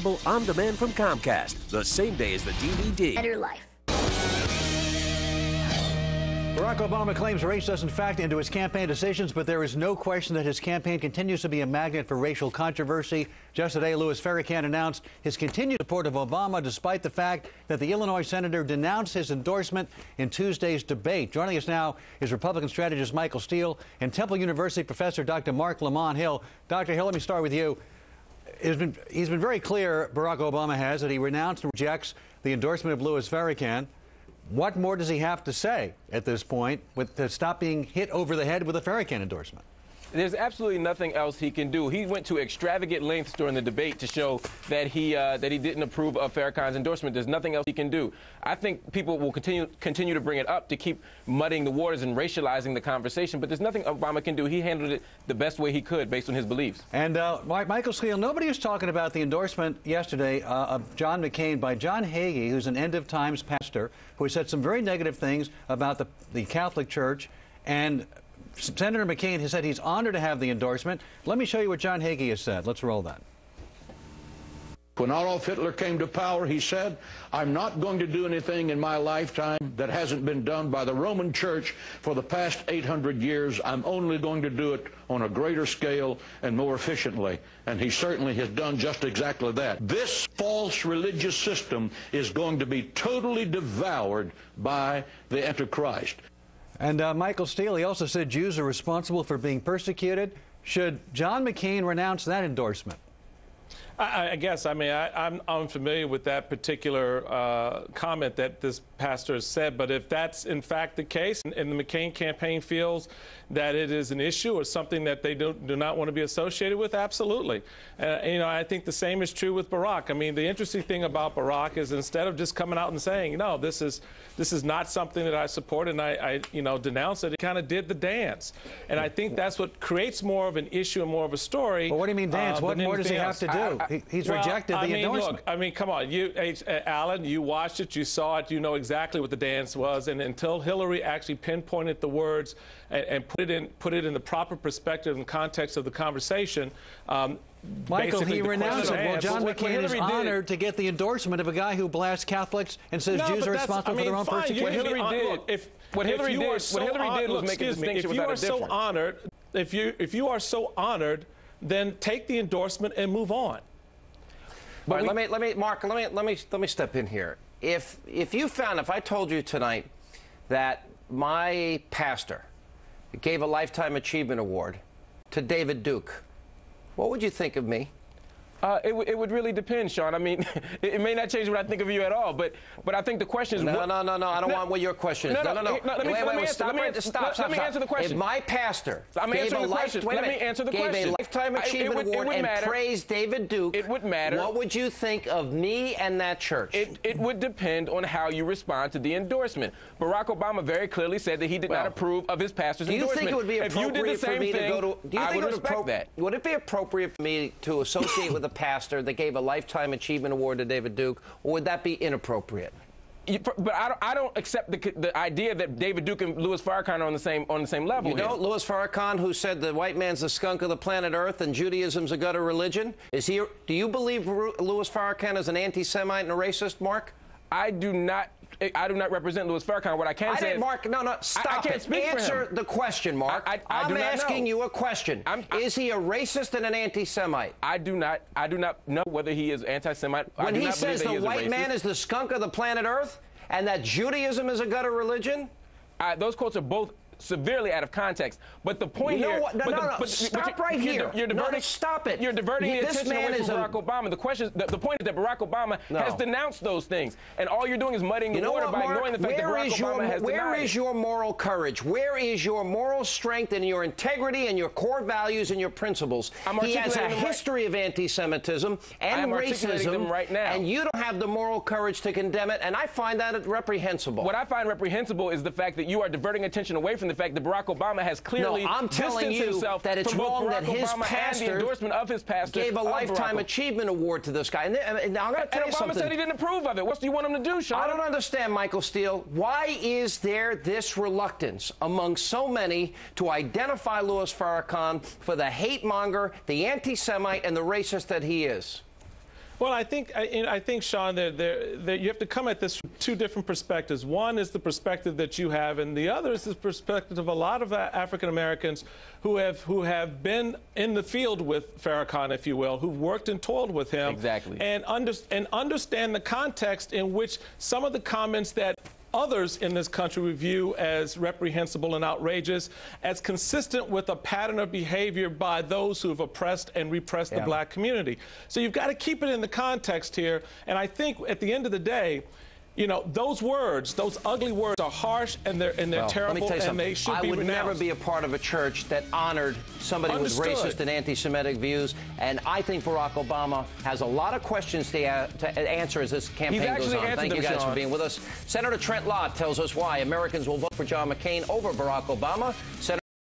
On demand from Comcast, the same day as the DVD. Better life. Barack Obama claims race doesn't factor into his campaign decisions, but there is no question that his campaign continues to be a magnet for racial controversy. Just today, Louis Farrakhan announced his continued support of Obama, despite the fact that the Illinois senator denounced his endorsement in Tuesday's debate. Joining us now is Republican strategist Michael Steele and Temple University professor Dr. Marc Lamont Hill. Dr. Hill, let me start with you. He's been very clear, Barack Obama has, that he renounced and rejects the endorsement of Louis Farrakhan. What more does he have to say at this point to stop being hit over the head with a Farrakhan endorsement? There's absolutely nothing else he can do. He went to extravagant lengths during the debate to show that he didn't approve of Farrakhan's endorsement. There's nothing else he can do. I think people will continue to bring it up to keep muddying the waters and racializing the conversation, but there's nothing Obama can do. He handled it the best way he could based on his beliefs. And Michael Steele, nobody was talking about the endorsement yesterday of John McCain by John Hagee, who's an end of times pastor, who said some very negative things about the Catholic Church. And Senator McCain has said he's honored to have the endorsement. Let me show you what John Hagee has said. Let's roll that. When Adolf Hitler came to power, he said, "I'm not going to do anything in my lifetime that hasn't been done by the Roman Church for the past 800 years. I'm only going to do it on a greater scale and more efficiently." And he certainly has done just exactly that. This false religious system is going to be totally devoured by the Antichrist. And Michael Steele, he also said Jews are responsible for being persecuted. Should John McCain renounce that endorsement? I guess. I mean, I'm unfamiliar with that particular comment that this pastor has said, but if that's in fact the case, and the McCain campaign feels that it is an issue or something that they do not want to be associated with, absolutely. You know, I think the same is true with Barack. I mean, the interesting thing about Barack is instead of just coming out and saying, no, this is not something that I support and I denounce it, he kind of did the dance. And I think that's what creates more of an issue and more of a story. Well, what do you mean dance? What more does he have to do? He's rejected the endorsement. Look, I mean, come on. Alan, you watched it, you saw it, you know exactly what the dance was. And until Hillary actually pinpointed the words and put it in the proper perspective and context of the conversation, Michael, he renounced it. Well, John McCain is honored to get the endorsement of a guy who blasts Catholics and says Jews are responsible for their own persecution. What Hillary did was make a distinction without a difference. If you are so honored, then take the endorsement and move on. But Mark, let me step in here. If I told you tonight that my pastor gave a Lifetime Achievement Award to David Duke, what would you think of me? It would really depend, Sean. I mean, it may not change what I think of you at all, but I think the question is... No, I don't want what your question is. No. Let me answer the question. If my pastor gave a Lifetime Achievement Award and praised David Duke, it would matter. What would you think of me and that church? It would depend on how you respond to the endorsement. Barack Obama very clearly said that he did not approve of his pastor's endorsement. Do you think it would be appropriate for me to go to... I would respect that. Would it be appropriate for me to associate with a pastor that gave a Lifetime Achievement Award to David Duke, or would that be inappropriate? But I don't accept the idea that David Duke and Louis Farrakhan are on the same level. You know, Louis Farrakhan, who said the white man's the skunk of the planet Earth and Judaism's a gutter religion, do you believe Louis Farrakhan is an anti-Semite and a racist, Mark? I do not represent Louis Farrakhan. What I can say is... Mark, no, stop it. Answer the question, Mark. I'm asking you a question. Is he a racist and an anti-Semite? I do not know whether he is anti-Semite. When he says the white man is the skunk of the planet Earth and that Judaism is a gutter religion? Those quotes are both severely out of context. But the point here... Stop right here. You're diverting, stop it. You're diverting the attention away from Barack Obama. The point is that Barack Obama has denounced those things. And all you're doing is muddying the water by ignoring the fact that Barack Obama has denied it. Where is your moral courage? Where is your moral strength and your integrity and your core values and your principles? He has a history of anti-Semitism and racism right now. And you don't have the moral courage to condemn it, and I find that reprehensible. What I find reprehensible is the fact that you are diverting attention away from the fact that Barack Obama has clearly distanced himself that it's from wrong both that Barack his Obama pastor and the endorsement of his pastor gave a Lifetime Achievement Award to this guy. And I'm going to tell you something. Obama said he didn't approve of it. What do you want him to do, Sean? I don't understand, Michael Steele. Why is there this reluctance among so many to identify Louis Farrakhan for the hate monger, the anti-Semite, and the racist that he is? Well, I think, Sean, that you have to come at this from two different perspectives. One is the perspective that you have, and the other is the perspective of a lot of African Americans who have been in the field with Farrakhan, if you will, who've worked and toiled with him. Exactly. And understand the context in which some of the comments that others in this country review as reprehensible and outrageous, as consistent with a pattern of behavior by those who have oppressed and repressed the black community. So you've got to keep it in the context here. And I think at the end of the day, you know, those words, those ugly words are harsh and they're terrible, and they should be renounced. I would never be a part of a church that honored somebody with racist and anti-Semitic views, and I think Barack Obama has a lot of questions to answer as this campaign goes on. Thank you guys for being with us. Senator Trent Lott tells us why Americans will vote for John McCain over Barack Obama. Senator